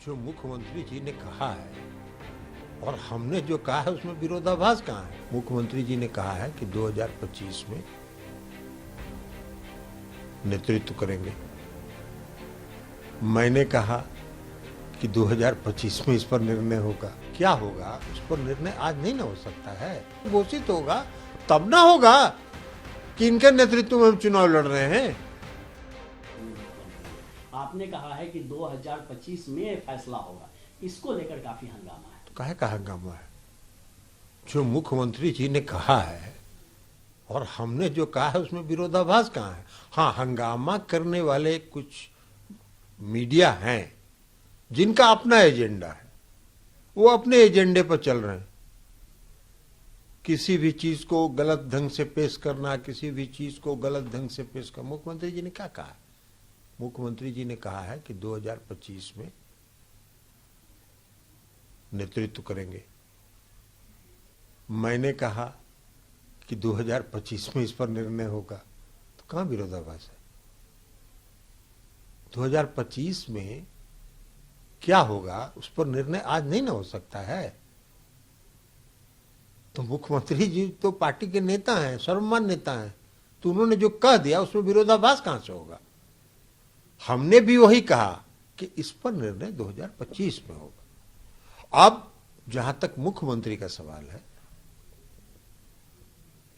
जो मुख्यमंत्री जी ने कहा है और हमने जो कहा है उसमें विरोधाभास कहाँ है। मुख्यमंत्री जी ने कहा है कि 2025 में नेतृत्व करेंगे। मैंने कहा कि 2025 में इस पर निर्णय होगा। क्या होगा उस पर निर्णय आज नहीं ना हो सकता है। घोषित होगा तब ना होगा कि इनके नेतृत्व में हम चुनाव लड़ रहे हैं। आपने कहा है कि 2025 में फैसला होगा, इसको लेकर काफी हंगामा है। तो काहे का हंगामा है? जो मुख्यमंत्री जी ने कहा है और हमने जो कहा है उसमें विरोधाभास कहाँ है। हाँ, हंगामा करने वाले कुछ मीडिया हैं जिनका अपना एजेंडा है, वो अपने एजेंडे पर चल रहे हैं। किसी भी चीज को गलत ढंग से पेश करना, किसी भी चीज को गलत ढंग से पेश करना। मुख्यमंत्री जी ने क्या कहा? मुख्यमंत्री जी ने कहा है कि 2025 में नेतृत्व करेंगे। मैंने कहा कि 2025 में इस पर निर्णय होगा। तो कहां विरोधाभास है? 2025 में क्या होगा उस पर निर्णय आज नहीं ना हो सकता है। तो मुख्यमंत्री जी तो पार्टी के नेता हैं, सर्वमान्य नेता हैं, तो उन्होंने जो कह दिया उसमें विरोधाभास कहां से होगा। हमने भी वही कहा कि इस पर निर्णय 2025 में होगा। अब जहां तक मुख्यमंत्री का सवाल है,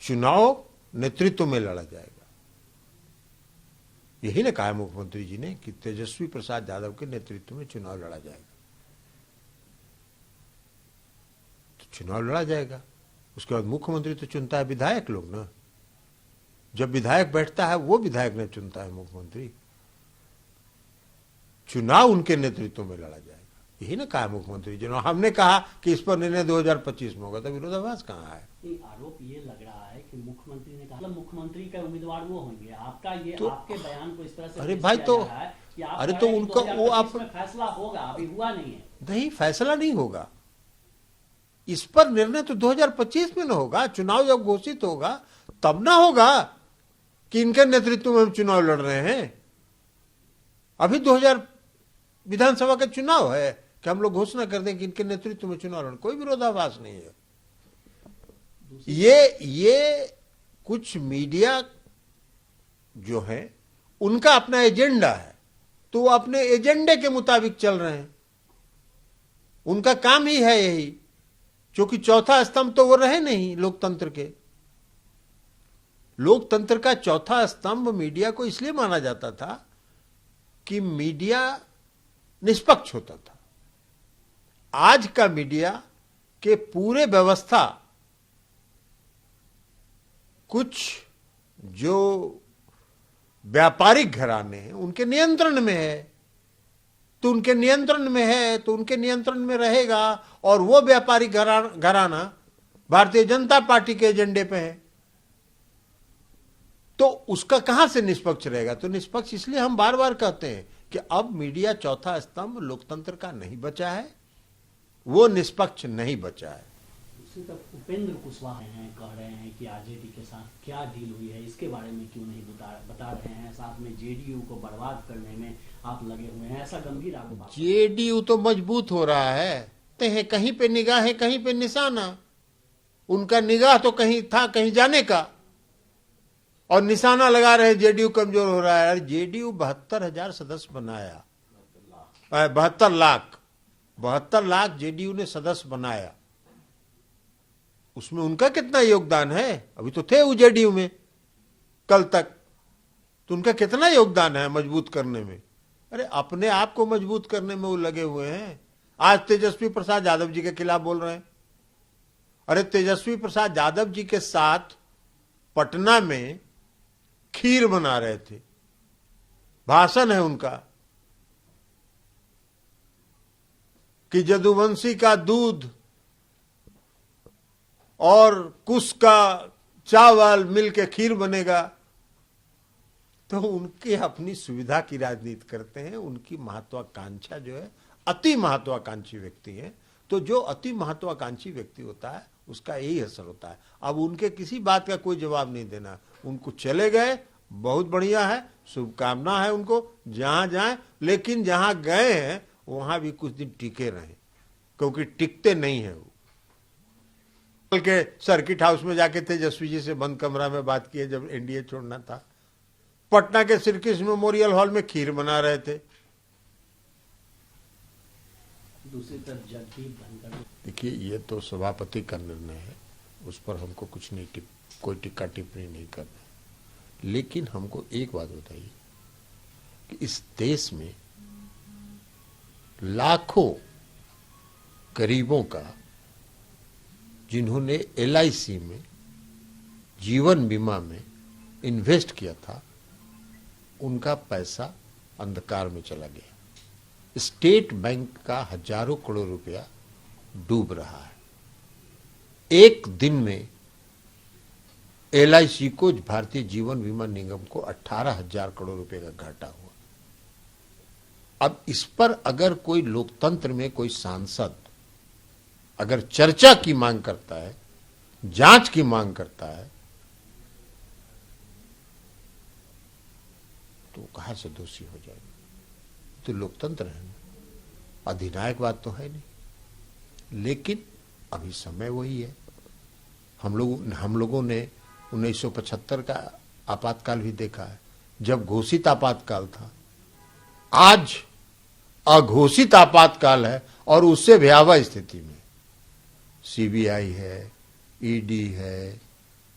चुनाव नेतृत्व में लड़ा जाएगा। यही ने कहा है मुख्यमंत्री जी ने कि तेजस्वी प्रसाद यादव के नेतृत्व में चुनाव लड़ा जाएगा। तो चुनाव लड़ा जाएगा, उसके बाद मुख्यमंत्री तो चुनता है विधायक लोग ना। जब विधायक बैठता है वो विधायक ने चुनता है मुख्यमंत्री। चुनाव उनके नेतृत्व में लड़ा जाएगा। यही ना कहा मुख्यमंत्री जी ने। हमने कहा कि इस पर निर्णय 2025 में होगा। तो विरोधाभास कहाँ है? आरोप ये लग रहा है कि मुख्यमंत्री ने कहा मुख्यमंत्री का उम्मीदवार वो होंगे। आपका ये तो, आपके बयान को इस तरह से अरे भाई तो अरे तो उनका वो आप फैसला होगा, अभी हुआ नहीं है। नहीं, फैसला नहीं होगा। इस पर निर्णय तो 2025 में ना होगा। चुनाव जब घोषित होगा तब ना होगा कि इनके नेतृत्व में हम चुनाव लड़ रहे हैं। अभी 2000 विधानसभा का चुनाव है कि हम लोग घोषणा कर दें कि इनके नेतृत्व में चुनाव लड़। कोई विरोधाभास नहीं है। ये कुछ मीडिया जो है उनका अपना एजेंडा है, तो वो अपने एजेंडे के मुताबिक चल रहे हैं। उनका काम ही है यही, क्योंकि चौथा स्तंभ तो वो रहे नहीं लोकतंत्र के। लोकतंत्र का चौथा स्तंभ मीडिया को इसलिए माना जाता था कि मीडिया निष्पक्ष होता था। आज का मीडिया के पूरे व्यवस्था कुछ जो व्यापारिक घराने हैं उनके नियंत्रण में है। तो उनके नियंत्रण में है तो उनके नियंत्रण में रहेगा। और वो व्यापारिक घराना भारतीय जनता पार्टी के एजेंडे पे है, तो उसका कहां से निष्पक्ष रहेगा। तो निष्पक्ष इसलिए हम बार बार कहते हैं कि अब मीडिया चौथा स्तंभ लोकतंत्र का नहीं बचा है, वो निष्पक्ष नहीं बचा है। दूसरी तरफ उपेंद्र कुशवाहा हैं, कह रहे हैं कि आरजेडी के साथ क्या डील हुई है, इसके बारे में क्यों नहीं बता रहे हैं। साथ में जेडीयू को बर्बाद करने में आप लगे हुए हैं, ऐसा गंभीर आरोप। जेडीयू तो मजबूत हो रहा है, कहीं पे निगाह है, कहीं पे निशाना। उनका निगाह तो कहीं था, कहीं जाने का, और निशाना लगा रहे जेडीयू कमजोर हो रहा है। जेडीयू 72,000 सदस्य बनाया, 72 लाख जेडीयू ने सदस्य बनाया। उसमें उनका कितना योगदान है? अभी तो थे वो जेडीयू में कल तक, तो उनका कितना योगदान है मजबूत करने में? अरे अपने आप को मजबूत करने में वो लगे हुए हैं। आज तेजस्वी प्रसाद यादव जी के खिलाफ बोल रहे हैं। अरे तेजस्वी प्रसाद यादव जी के साथ पटना में खीर बना रहे थे, भाषण है उनका कि यदुवंशी का दूध और कुश का चावल मिलके खीर बनेगा। तो उनके अपनी सुविधा की राजनीति करते हैं। उनकी महत्वाकांक्षा जो है, अति महत्वाकांक्षी व्यक्ति है। तो जो अति महत्वाकांक्षी व्यक्ति होता है उसका यही असर होता है। अब उनके किसी बात का कोई जवाब नहीं देना। उनको चले गए, बहुत बढ़िया है, शुभकामना है उनको, जहां जाए। लेकिन जहां गए हैं वहां भी कुछ दिन टिके रहे, क्योंकि टिकते नहीं है वो। कल के सर्किट हाउस में जाके तेजस्वी जी से बंद कमरा में बात की है जब एनडीए छोड़ना था। पटना के श्री कृष्ण मेमोरियल हॉल में खीर बना रहे थे। दूसरी तरफ जगदीप धनखड़, देखिए, ये तो सभापति का निर्णय है, उस पर हमको कुछ नहीं कोई टिक्का टिप्पणी नहीं करना। लेकिन हमको एक बात बताइए कि इस देश में लाखों गरीबों का, जिन्होंने एलआईसी में, जीवन बीमा में इन्वेस्ट किया था, उनका पैसा अंधकार में चला गया। स्टेट बैंक का हजारों करोड़ रुपया डूब रहा है। एक दिन में एलआईसी को, भारतीय जीवन बीमा निगम को 18,000 करोड़ रुपए का घाटा हुआ। अब इस पर अगर कोई लोकतंत्र में कोई सांसद अगर चर्चा की मांग करता है, जांच की मांग करता है, तो कहां से दोषी हो जाएगा? तो लोकतंत्र है ना, अधिनायकवाद तो है नहीं। लेकिन अभी समय वही है। हम लोगों ने 1975 का आपातकाल भी देखा है, जब घोषित आपातकाल था। आज अघोषित आपातकाल है और उससे भयावह स्थिति में सीबीआई है, ईडी है,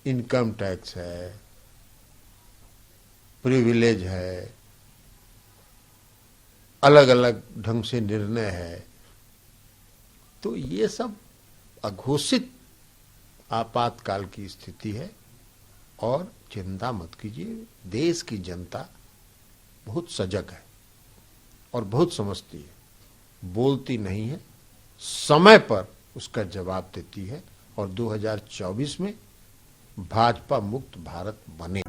इनकम टैक्स है, प्रिविलेज है, अलग अलग ढंग से निर्णय है। तो ये सब अघोषित आपातकाल की स्थिति है। और चिंता मत कीजिए, देश की जनता बहुत सजग है और बहुत समझती है, बोलती नहीं है, समय पर उसका जवाब देती है। और 2024 में भाजपा मुक्त भारत बने।